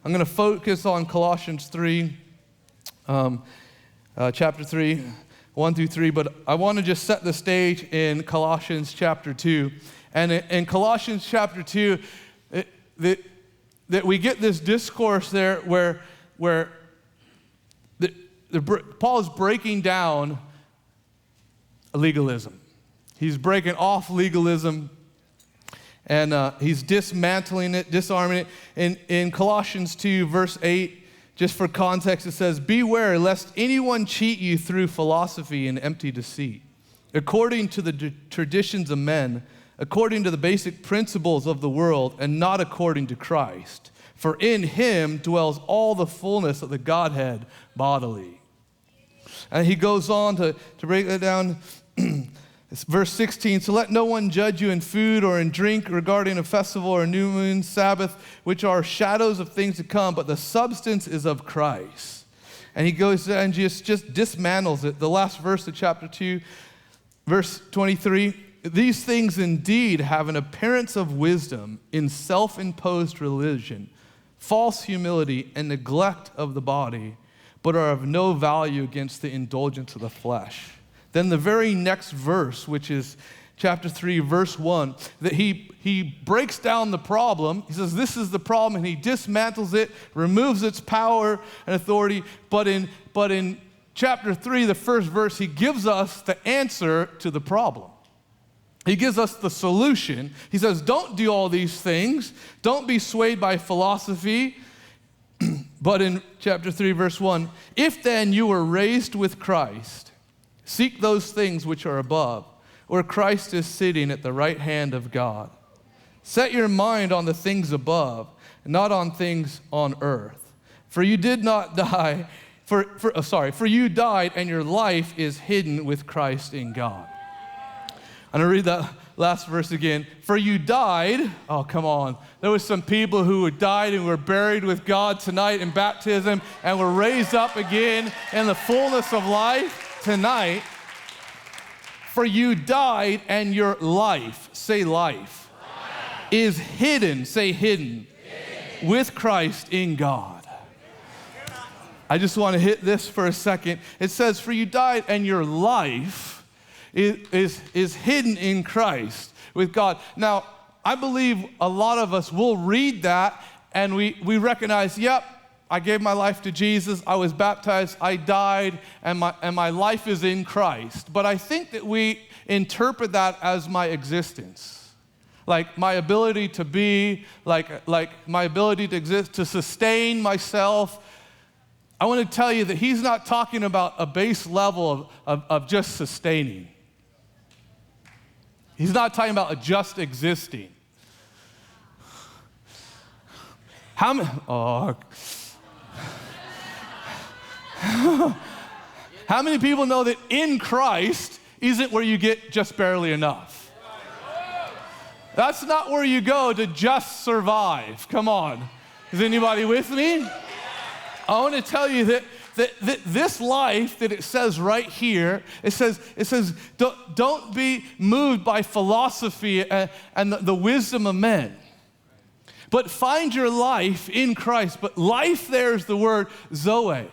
I'm going to focus on Colossians 3, chapter 3, 1 through 3, but I want to just set the stage in Colossians chapter 2. And in Colossians chapter 2, that we get this discourse there where Paul is breaking down legalism. He's breaking off legalism, and he's dismantling it, disarming it. In Colossians 2, verse 8, just for context, it says, "Beware lest anyone cheat you through philosophy and empty deceit, according to the traditions of men, according to the basic principles of the world, and not according to Christ. For in him dwells all the fullness of the Godhead bodily." And he goes on to break that down. It's verse 16, "So let no one judge you in food or in drink regarding a festival or a new moon, Sabbath, which are shadows of things to come, but the substance is of Christ." And he goes and just dismantles it. The last verse of chapter 2, verse 23, "These things indeed have an appearance of wisdom in self-imposed religion, false humility, and neglect of the body, but are of no value against the indulgence of the flesh." Then the very next verse, which is chapter 3, verse 1, that he breaks down the problem. He says this is the problem, and he dismantles it, removes its power and authority. But in chapter 3, the first verse, he gives us the answer to the problem. He gives us the solution. He says, don't do all these things. Don't be swayed by philosophy. But in chapter 3, verse 1, "If then you were raised with Christ, seek those things which are above, where Christ is sitting at the right hand of God. Set your mind on the things above, not on things on earth. For you did not die, for you died, and your life is hidden with Christ in God." I'm going to read that last verse again. "For you died," oh, come on. There was some people who died and were buried with God tonight in baptism and were raised up again in the fullness of life tonight. "For you died, and your life," say life, "is hidden," say hidden, "with Christ in God." I just want to hit this for a second. It says, "For you died, and your life is hidden in Christ with God." Now, I believe a lot of us will read that, and we recognize, yep, I gave my life to Jesus, I was baptized, I died, and my life is in Christ. But I think that we interpret that as my existence. Like my ability to be, like my ability to exist, to sustain myself. I want to tell you that he's not talking about a base level of just sustaining. He's not talking about just existing. How many people know that in Christ isn't where you get just barely enough? That's not where you go to just survive. Come on. Is anybody with me? I want to tell you that this life that it says right here, it says don't be moved by philosophy and the wisdom of men, but find your life in Christ. But life there is the word Zoe.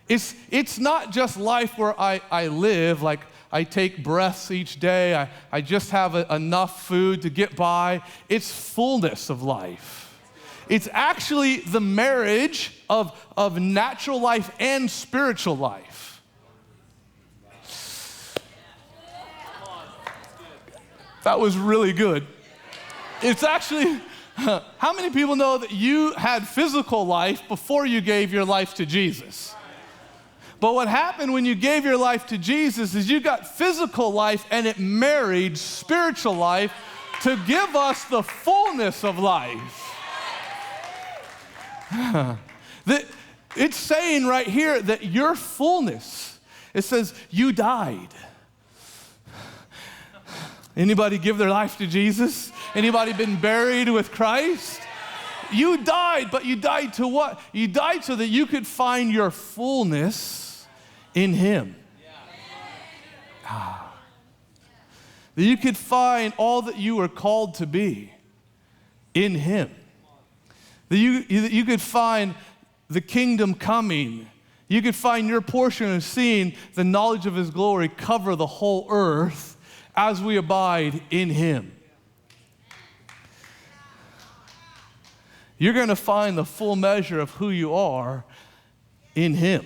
It's not just life where I live, like I take breaths each day, I just have enough food to get by. It's fullness of life. It's actually the marriage of natural life and spiritual life. That was really good. It's actually, how many people know that you had physical life before you gave your life to Jesus? But what happened when you gave your life to Jesus is you got physical life and it married spiritual life to give us the fullness of life. It's saying right here that your fullness, it says you died. Anybody give their life to Jesus? Anybody been buried with Christ? You died, but you died to what? You died so that you could find your fullness in Him. That you could find all that you were called to be in Him. That you could find the kingdom coming. You could find your portion of seeing the knowledge of his glory cover the whole earth as we abide in him. You're going to find the full measure of who you are in him.